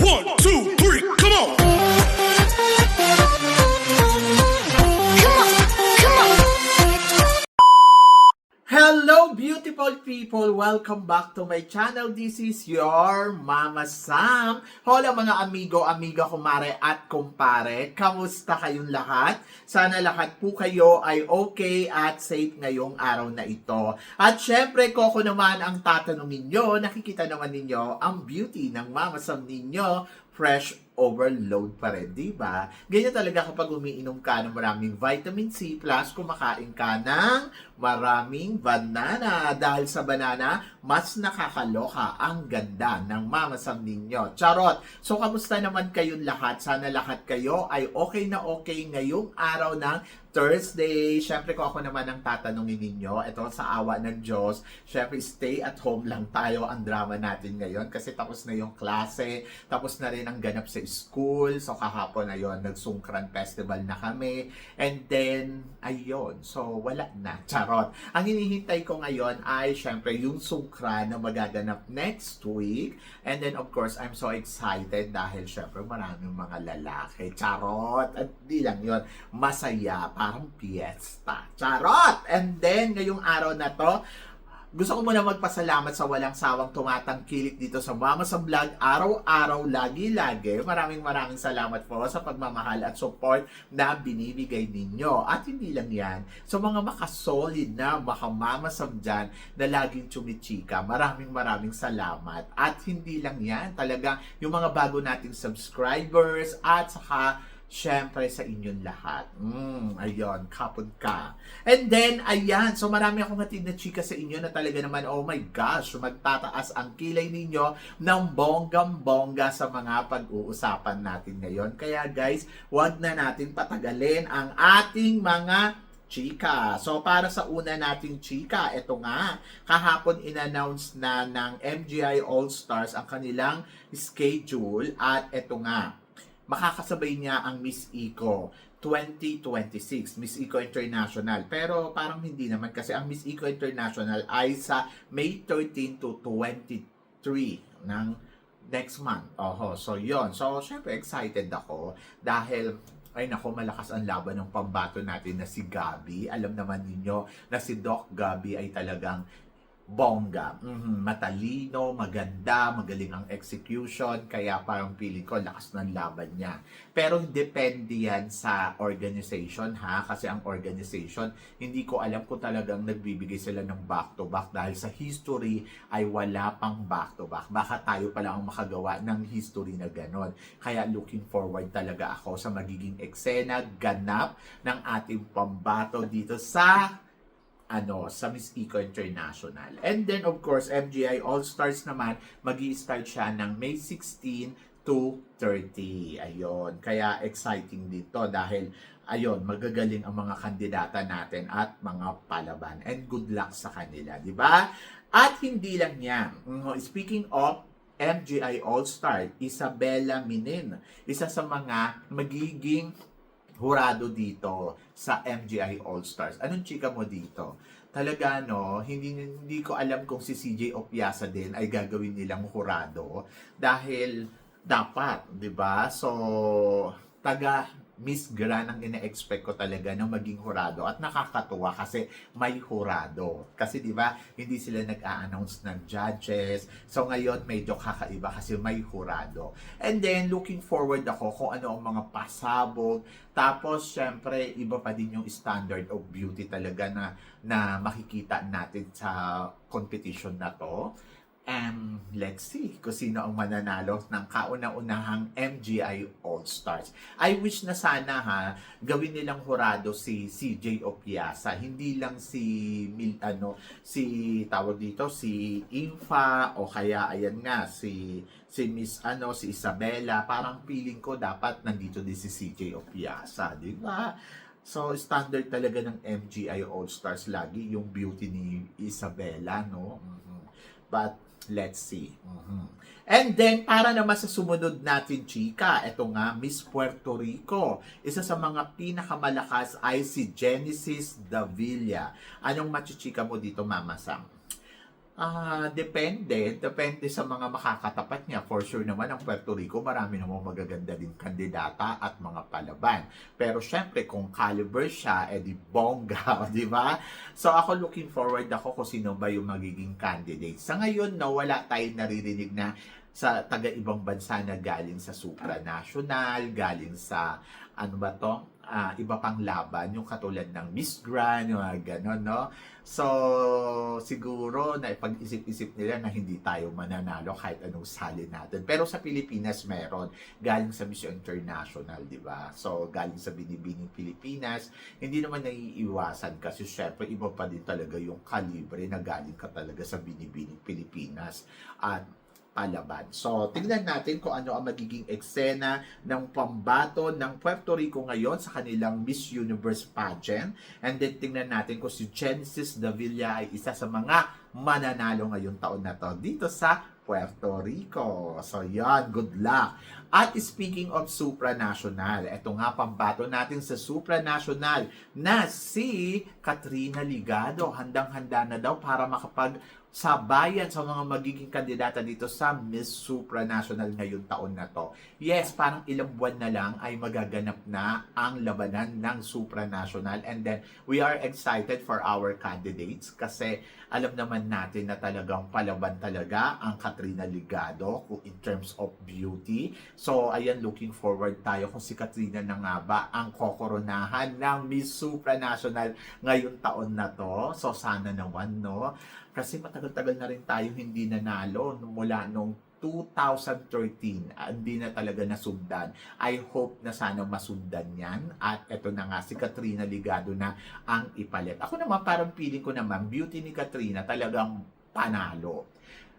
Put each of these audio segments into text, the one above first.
1, 2, 3, come on! Hello beautiful people! Welcome back to my channel. This is your Mama Sam. Hola mga amigo, amiga, kumare at kumpare. Kamusta kayong lahat? Sana lahat po kayo ay okay at safe ngayong araw na ito. At syempre, ko naman ang tatanungin nyo. Nakikita naman ninyo ang beauty ng Mama Sam ninyo. Fresh overload pa rin, di ba? Ganyan talaga kapag umiinom ka ng maraming vitamin C plus kumakain ka ng maraming banana. Dahil sa banana, mas nakakaloka ang ganda ng Mama Sam ninyo. Charot! So, kamusta naman kayong lahat? Sana lahat kayo ay okay na okay ngayong araw ng Thursday. Syempre, ako naman ang tatanungin ninyo. Ito, sa awa ng Diyos, syempre, stay at home lang tayo ang drama natin ngayon kasi tapos na yung klase, tapos na rin ang ganap sa school. So, kahapon na yun, nagsungkran festival na kami. And then, ayun. So, wala na. Charot. Ang hinihintay ko ngayon ay, syempre, yung sungkran na magaganap next week. And then, of course, I'm so excited dahil, syempre, maraming mga lalaki. Charot. At di lang yun. Masaya. Parang fiesta. Charot! And then, ngayong araw na to, gusto ko muna magpasalamat sa walang sawang tumatangkilik dito sa Mama Sam Vlog. Araw-araw, lagi-lagi. Maraming salamat po sa pagmamahal at support na binibigay ninyo. At hindi lang yan, sa mga makasolid na Mama Sam dyan na laging chumichika. Maraming salamat. At hindi lang yan, talaga yung mga bago nating subscribers at saka syempre sa inyong lahat. Ayun, kapod ka. And then, ayan, so marami akong hatid na chika sa inyo na talaga naman, oh my gosh, magtataas ang kilay ninyo ng bonggang-bongga sa mga pag-uusapan natin ngayon. Kaya guys, wag na natin patagalin ang ating mga chika. So, para sa una nating chika, ito nga, kahapon in-announce na ng MGI All-Stars ang kanilang schedule at ito nga, makakasabay niya ang Miss Eco 2026, Miss Eco International. Pero parang hindi naman kasi ang Miss Eco International ay sa May 13 to 23 ng next month. So yon. So syempre excited ako dahil ay nako, malakas ang laban ng pambato natin na si Gabi. Alam naman ninyo na si Doc Gabi ay talagang bongga. Matalino, maganda, magaling ang execution, kaya parang feeling ko lakas ng laban niya. Pero depende yan sa organization ha, kasi ang organization, hindi ko alam kung talagang nagbibigay sila ng back-to-back dahil sa history ay wala pang back-to-back. Baka tayo pala ang makagawa ng history na ganon. Kaya looking forward talaga ako sa magiging eksena, ganap ng ating pambato dito sa sa Miss Eco International. And then, of course, MGI All-Stars naman, magi-start siya ng May 16 to 30. Ayun. Kaya exciting dito dahil, ayun, magagaling ang mga kandidata natin at mga palaban. And good luck sa kanila, di ba? At hindi lang yan. Speaking of MGI All-Star, Isabela Minin, isa sa mga magiging hurado dito sa MGI All-Stars. Anong chika mo dito? Talaga hindi ko alam kung si CJ Opiasa din ay gagawin nilang hurado dahil dapat, 'di ba? So taga Miss Grand ang ina-expect ko talaga na maging hurado at nakakatuwa kasi may hurado. Kasi 'di ba, hindi sila nag-a-announce ng judges. So ngayon medyo kakaiba kasi may hurado. And then looking forward ako kung ano ang mga pasabog. Tapos syempre iba pa din yung standard of beauty talaga na makikita natin sa competition na 'to. Let's see kung sino ang mananalo ng kauna-unahang MGI All-Stars. I wish na sana gawin nilang hurado si CJ Opiasa, hindi lang si tawag dito si Infa o kaya ayan nga si Miss si Isabela. Parang feeling ko dapat nandito din si CJ Opiasa, di ba? So, standard talaga ng MGI All-Stars lagi yung beauty ni Isabela, no? But let's see. And then, para naman sa sumunod natin, chika, ito nga, Miss Puerto Rico. Isa sa mga pinakamalakas ay si Genesis Davila. Anong machichika mo dito, Mama Sam? Depende. Depende sa mga makakatapat niya. For sure naman, ang Puerto Rico, marami namang magaganda din kandidata at mga palaban. Pero syempre, kung caliber siya, edi bongga, di ba? So ako looking forward ako kung sino ba yung magiging candidate. Sa ngayon, no, wala tayong naririnig na sa taga-ibang bansa na galing sa supranational, galing sa, ano ba to? Iba pang laban, yung katulad ng Miss Grand, yung mga ganon, no? So, siguro na ipag-isip-isip nila na hindi tayo mananalo kahit anong sali natin. Pero sa Pilipinas meron, galing sa Miss International, di ba? So, galing sa Binibining Pilipinas, hindi naman naiiwasan kasi syempre iba pa din talaga yung kalibre na galing ka talaga sa Binibining Pilipinas. At palaban. So, tingnan natin kung ano ang magiging eksena ng pambato ng Puerto Rico ngayon sa kanilang Miss Universe pageant. And then, tingnan natin kung si Genesis Davila ay isa sa mga mananalo ngayong taon na to dito sa Puerto Rico. So, yan. Good luck. At speaking of supranational, eto nga pambato natin sa supranational na si Katrina Ligado. Handang-handa na daw para makapagsabayan sa mga magiging kandidata dito sa Miss Supranational ngayong taon na to. Yes, parang ilang buwan na lang ay magaganap na ang labanan ng supranational, and then we are excited for our candidates kasi alam naman natin na talagang palaban talaga ang Katrina Ligado in terms of beauty. So, ayan, looking forward tayo kung si Katrina na nga ba ang kokoronahan ng Miss Supranational ngayong taon na to. So, sana naman, no? Kasi matagal-tagal na rin tayo hindi nanalo mula nung 2013, hindi na talaga nasundan. I hope na sana masundan yan. At eto na nga, si Katrina Ligado na ang ipalit. Ako naman, parang feeling ko naman, beauty ni Katrina talagang panalo.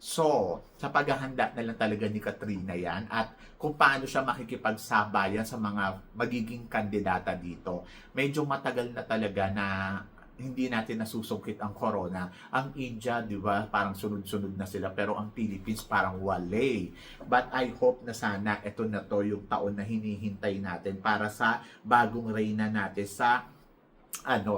So, sa paghahanda na lang talaga ni Katrina yan at kung paano siya makikipagsabayan sa mga magiging kandidata dito. Medyo matagal na talaga na hindi natin nasusungkit ang corona. Ang India, di ba, parang sunod-sunod na sila, pero ang Philippines parang wale. But I hope na sana ito na to yung taon na hinihintay natin para sa bagong reyna natin sa,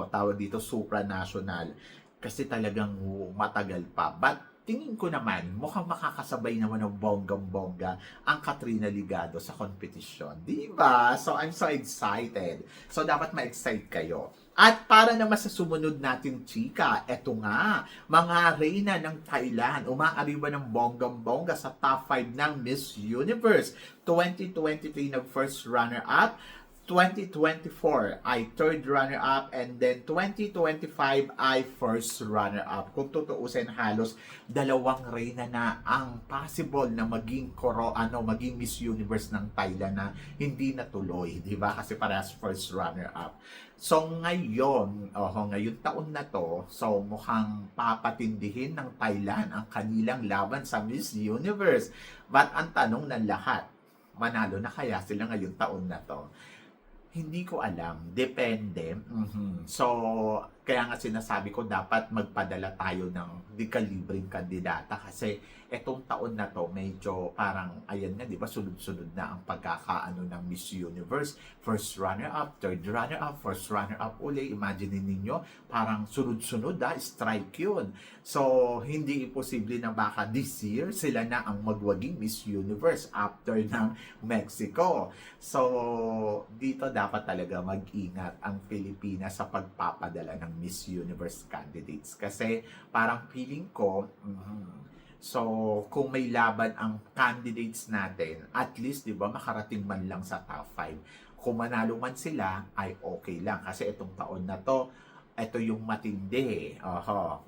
tawag dito, supranational. Kasi talagang matagal pa. But tingin ko naman, mukhang makakasabay naman ng bonggang-bongga ang Katrina Ligado sa competition. Di ba? So, I'm so excited. So, dapat ma-excite kayo. At para naman sa sumunod natin, chika, eto nga, mga reyna ng Thailand, umaariwa ng bonggang-bongga sa top 5 ng Miss Universe. 2023 nag-first runner-up, 2024 ay third runner-up, and then 2025 ay first runner-up. Kung tutuusin, halos dalawang reyna na ang possible na maging maging Miss Universe ng Thailand na hindi natuloy, di ba? Kasi parehas first runner-up. So ngayon taon na to, so mukhang papatindihin ng Thailand ang kanilang laban sa Miss Universe. But ang tanong ng lahat, manalo na kaya sila ngayong taon na to? Hindi ko alam. Depende. So, kaya nga sinasabi ko dapat magpadala tayo ng di kalibreng kandidata kasi etong taon na to medyo parang ayan nga, di ba, sunod-sunod na ang pagkakaano ng Miss Universe. First runner-up, third runner-up, first runner-up uli. Imagine ninyo, parang sunod-sunod, strike yun. So, hindi imposible na baka this year sila na ang magwaging Miss Universe after ng Mexico. So, dito dapat talaga mag-ingat ang Pilipinas sa pagpapadala ng Miss Universe candidates. Kasi parang feeling ko, so kung may laban ang candidates natin, at least, di ba, makarating man lang sa top 5. Kung manalo man sila, ay okay lang. Kasi itong taon na to, ito yung matindi.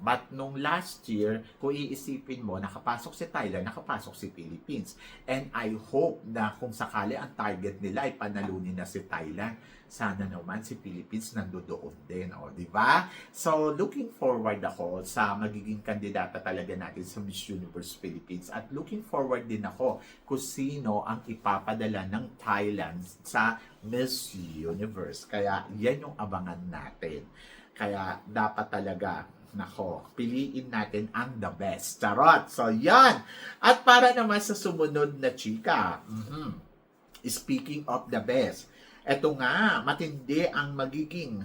But nung last year, kung iisipin mo, nakapasok si Thailand, nakapasok si Philippines. And I hope na kung sakali ang target nila ay panalunin na si Thailand, sana naman si Philippines nandoon din, di ba? So, looking forward ako sa magiging kandidata talaga natin sa Miss Universe Philippines. At looking forward din ako kung sino ang ipapadala ng Thailand sa Miss Universe. Kaya, yan yung abangan natin. Kaya dapat talaga, piliin natin ang the best. Charot! So, yan! At para naman sa sumunod na chika, speaking of the best, eto nga, matindi ang magiging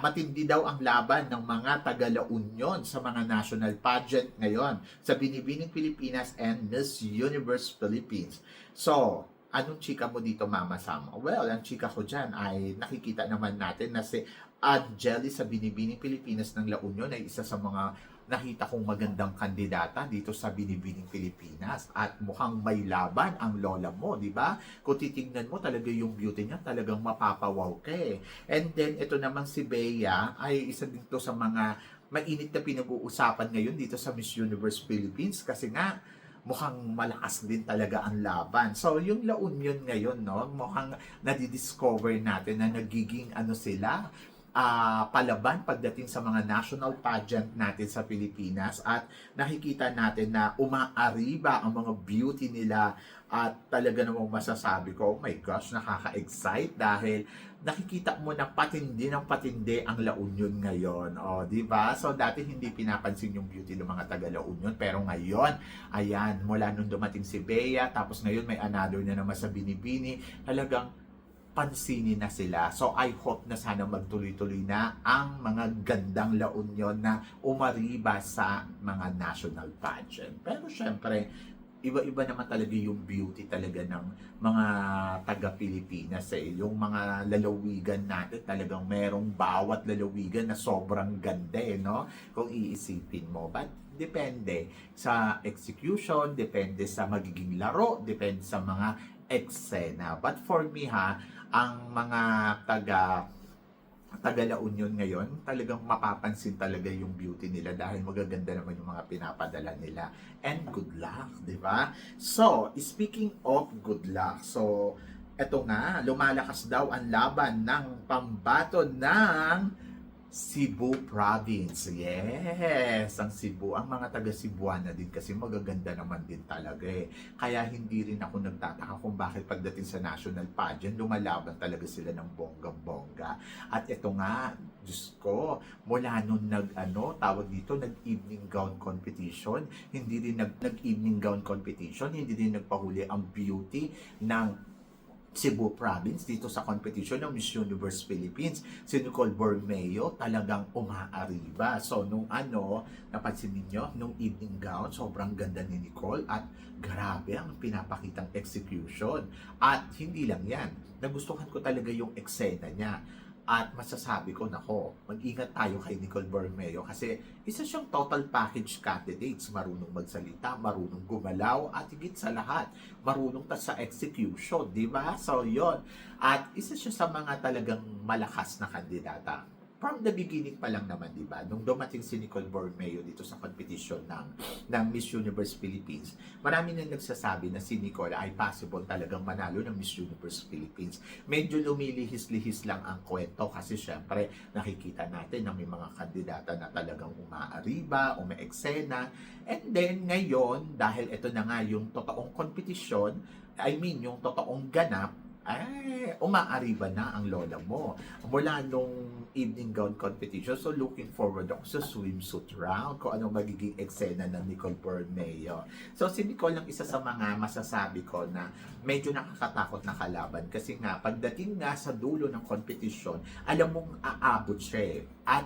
matindi daw ang laban ng mga taga-La Union sa mga national pageant ngayon sa Binibining Pilipinas and Miss Universe Philippines. So, anong chika mo dito, Mama Sam? Well, ang chika ko dyan ay nakikita naman natin na si Angeli sa Binibining Pilipinas ng La Union ay isa sa mga nakita kong magandang kandidata dito sa Binibining Pilipinas at mukhang may laban ang lola mo, di ba? Kung titingnan mo talaga yung beauty niya, talagang mapapawaw ka eh. And then ito naman si Bea ay isa dito sa mga mainit na pinag-uusapan ngayon dito sa Miss Universe Philippines kasi nga mukhang malakas din talaga ang laban. So, yung La Union ngayon, no, mukhang nadidiscover natin na nagiging sila, palaban pagdating sa mga national pageant natin sa Pilipinas at nakikita natin na umaariba ang mga beauty nila at talaga namang masasabi ko, oh my gosh, nakaka-excite dahil nakikita mo na patindi ng patindi ang La Union ngayon. O, di ba? So, dati hindi pinapansin yung beauty ng mga taga La Union, pero ngayon, ayan, mula nung dumating si Bea, tapos ngayon may another na naman sa Binibini, talagang pansinin na sila. So, I hope na sana magtuloy-tuloy na ang mga gandang La Union na umariba sa mga national pageant. Pero syempre, iba-iba naman talaga yung beauty talaga ng mga taga-Pilipinas eh. Yung mga lalawigan natin, talagang merong bawat lalawigan na sobrang ganda eh, no? Kung iisipin mo. But depende sa execution, depende sa magiging laro, depende sa mga eksena. But for me ang mga taga La Union ngayon, talagang mapapansin talaga yung beauty nila dahil magaganda naman yung mga pinapadala nila. And good luck, di ba? So, speaking of good luck, so, eto nga, lumalakas daw ang laban ng pambato ng Cebu Province. Yes, ang Cebu. Ang mga taga Cebuana din kasi magaganda naman din talaga eh. Kaya hindi rin ako nagtataka kung bakit pagdating sa national pageant, lumalaban talaga sila ng bonggang-bongga. At ito nga, Diyos ko, mula nung tawag dito, nag-evening gown competition, hindi rin nag-evening gown competition, hindi rin nagpahuli ang beauty ng Cebu Province dito sa competition ng Miss Universe Philippines. Si Nicole Borromeo talagang umaariba. So, napansin ninyo, nung evening gown, sobrang ganda ni Nicole at grabe ang pinapakitang execution. At hindi lang yan, nagustuhan ko talaga yung eksena niya. At masasabi ko, nako, mag-ingat tayo kay Nicole Borromeo kasi isa siyang total package candidates. Marunong magsalita, marunong gumalaw, at higit sa lahat, marunong sa execution, di ba? So, yon. At isa siya sa mga talagang malakas na kandidata. From the beginning pa lang naman, di ba? Nung dumating si Nicole Borromeo dito sa competition ng Miss Universe Philippines, marami na nagsasabi na si Nicole ay possible talagang manalo ng Miss Universe Philippines. Medyo lumilihis-lihis lang ang kwento kasi syempre nakikita natin na may mga kandidata na talagang umaariba, umeeksena. And then ngayon, dahil ito na nga yung totoong competition, yung totoong ganap, ay, umaariba na ang lola mo mula nung evening gown competition. So, looking forward ako sa swimsuit round, kung anong magiging eksena ng Nicole Borromeo. So, si Nicole ang isa sa mga masasabi ko na medyo nakakatakot na kalaban kasi nga, pagdating nga sa dulo ng competition, alam mong aabot siya eh. At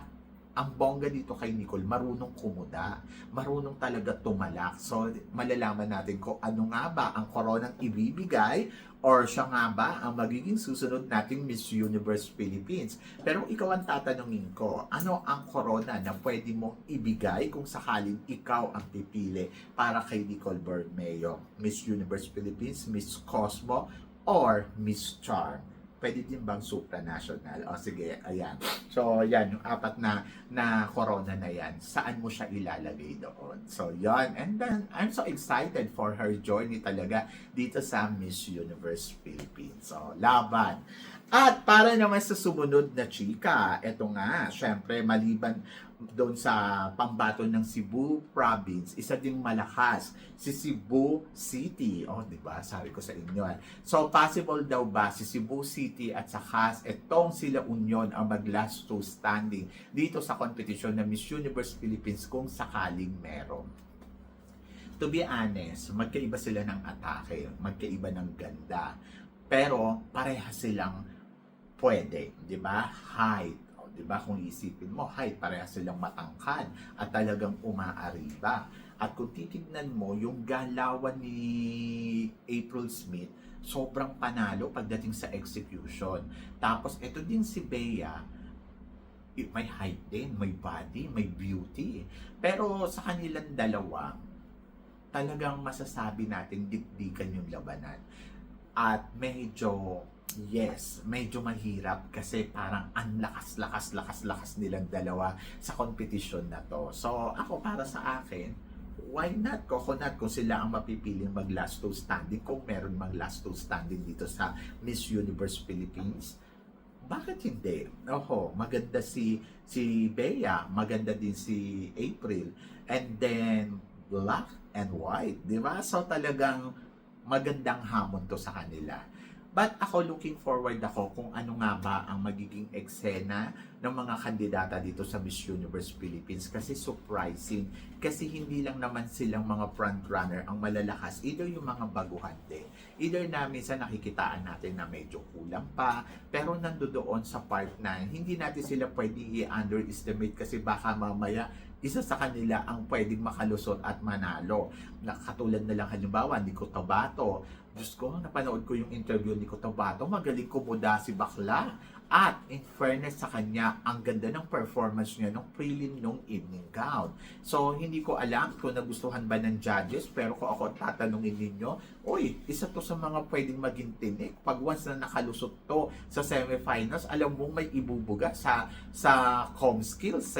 ang bongga dito kay Nicole, marunong kumuda, marunong talaga tumalak. So, malalaman natin kung ano nga ba ang koronang ibibigay or siya nga ba ang magiging susunod nating Miss Universe Philippines. Pero ikaw ang tatanungin ko, ano ang corona na pwede mong ibigay kung sakaling ikaw ang pipili para kay Nicole Borromeo? Miss Universe Philippines, Miss Cosmo, or Miss Charm? Pwede din bang supranational? O sige, ayan. So, yan, yung apat na corona na yan. Saan mo siya ilalagay doon? So, yan. And then, I'm so excited for her journey talaga dito sa Miss Universe Philippines. So, laban. At para naman sa sumunod na chika, eto nga, syempre, maliban doon sa pambato ng Cebu Province, isa ding malakas, si Cebu City. Oh, di ba? Sabi ko sa inyo. So, possible daw ba si Cebu City at saka etong sila Union ang mag-last two standing dito sa competition ng Miss Universe Philippines kung sakaling meron? To be honest, magkaiba sila ng atake, magkaiba ng ganda. Pero, pareha silang pwede, di ba? Height, Diba? Kung isipin mo, parehas silang matangkad at talagang umaariba. At kung titignan mo, yung galawan ni April Smith, sobrang panalo pagdating sa execution. Tapos, ito din si Bea, may height din, may body, may beauty. Pero sa kanilang dalawa, talagang masasabi natin dikdikan yung labanan. At medyo mahirap kasi parang ang lakas nilang dalawa sa competition na to. So, ako para sa akin, why not coconut kung sila ang mapipiling mag last two standing, kung meron mang last two standing dito sa Miss Universe Philippines? Bakit hindi? Maganda si Bea, maganda din si April, and then black and white, di ba? So talagang magandang hamon to sa kanila. But ako looking forward kung ano nga ba ang magiging eksena ng mga kandidata dito sa Miss Universe Philippines, kasi surprising. Kasi hindi lang naman silang mga frontrunner ang malalakas, either yung mga baguhan din. Either na minsan nakikitaan natin na medyo kulang pa, pero nandoon sa part na hindi natin sila pwedeng i-underestimate kasi baka mamaya isa sa kanila ang pwedeng makalusot at manalo. Katulad na lang halimbawa, Nico Tabato. Diyos ko, napanood ko yung interview ni Nico Tabato, magaling kumuda si bakla. At in fairness sa kanya, ang ganda ng performance niya nung prelim nung evening gown. So, hindi ko alam kung nagustuhan ba ng judges, pero kung ako tatanungin ninyo, isa to sa mga pwedeng maging tinik. Pag once na nakalusot to sa semifinals, alam mo may ibubuga sa com skills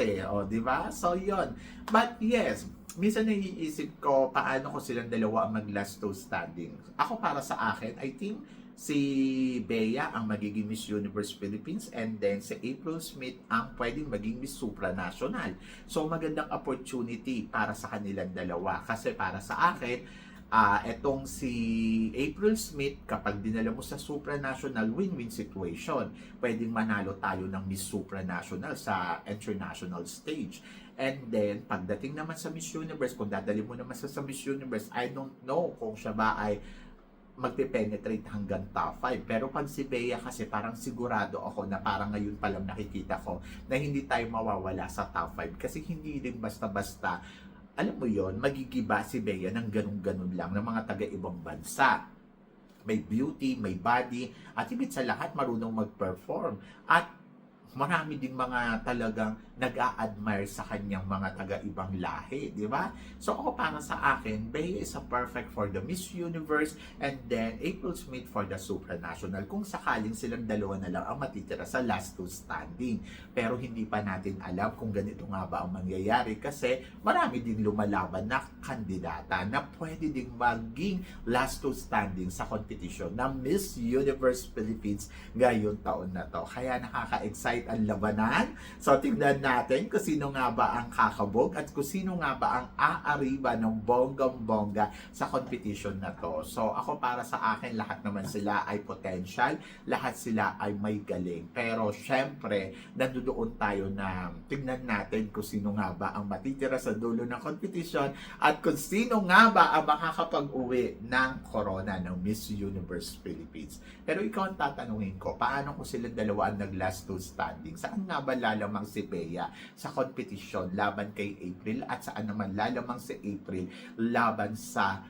di ba? So, yon. But yes, minsan naiisip ko paano ko silang dalawa ang mag last two standing. Ako para sa akin, I think si Bea ang magiging Miss Universe Philippines, and then si April Smith ang pwedeng maging Miss Supranational. So magandang opportunity para sa kanilang dalawa, kasi para sa akin, etong si April Smith, kapag dinala mo sa Supranational, win-win situation. Pwedeng manalo tayo ng Miss Supranational sa international stage. And then, pagdating naman sa Miss Universe, kung dadali mo naman sa Miss Universe, I don't know kung siya ba ay magpe-penetrate hanggang top 5. Pero pag si Bea kasi parang sigurado ako na parang ngayon pa lang nakikita ko na hindi tayo mawawala sa top 5. Kasi hindi din basta-basta, alam mo yon, magigiba si Bea ng ganun-ganun lang ng mga taga-ibang bansa. May beauty, may body, at higit sa lahat marunong mag-perform. At marami ding mga talagang nag-a-admire sa kanyang mga taga-ibang lahi, di ba? So ako para sa akin, Bea is a perfect for the Miss Universe, and then April Smith for the Supranational, kung sakaling silang dalawa na lang ang matitira sa last two standing. Pero hindi pa natin alam kung ganito nga ba ang mangyayari, kasi marami ding lumalaban na kandidata na pwede ding maging last two standing sa competition na Miss Universe Philippines ngayong taon na to. Kaya nakaka-excite ang labanan. So tingnan natin kung sino nga ba ang kakabog at kung sino nga ba ang aariba ng bonggang-bongga sa competition na to. So ako para sa akin, lahat naman sila ay potential, lahat sila ay may galing. Pero syempre, nandoon tayo na tingnan natin kung sino nga ba ang matitira sa dulo ng competition at kung sino nga ba ang makakapag-uwi ng corona ng Miss Universe Philippines. Pero ikaw ang tatanungin ko, paano kung sila dalawa ang nag-last two standing? Saan nga ba lalamang si Bea sa competition laban kay April, at saan naman lalamang si April laban sa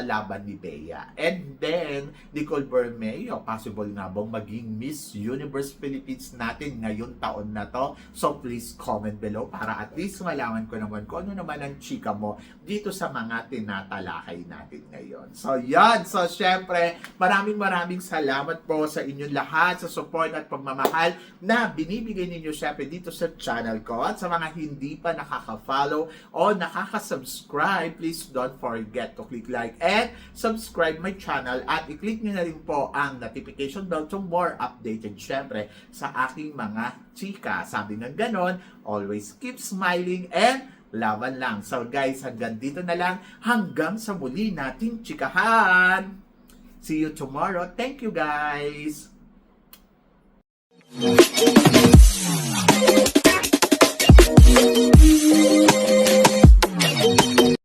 laban ni Bea? And then, Nicole Bermeo, possible nga bang maging Miss Universe Philippines natin ngayong taon na to? So please comment below para at least malaman ko naman kung ano naman ang chika mo dito sa mga tinatalakay natin ngayon. So yan, so syempre, maraming salamat po sa inyong lahat sa support at pagmamahal na binibigay ninyo syempre dito sa channel ko. At sa mga hindi pa nakaka-follow o nakaka-subscribe, please don't forget to click like and subscribe my channel, at i-click nyo na rin po ang notification bell to more updated syempre sa aking mga chika. Sabi ng ganon, always keep smiling and laban lang. So guys, hanggang dito na lang, hanggang sa muli nating chikahan. See you tomorrow. Thank you guys.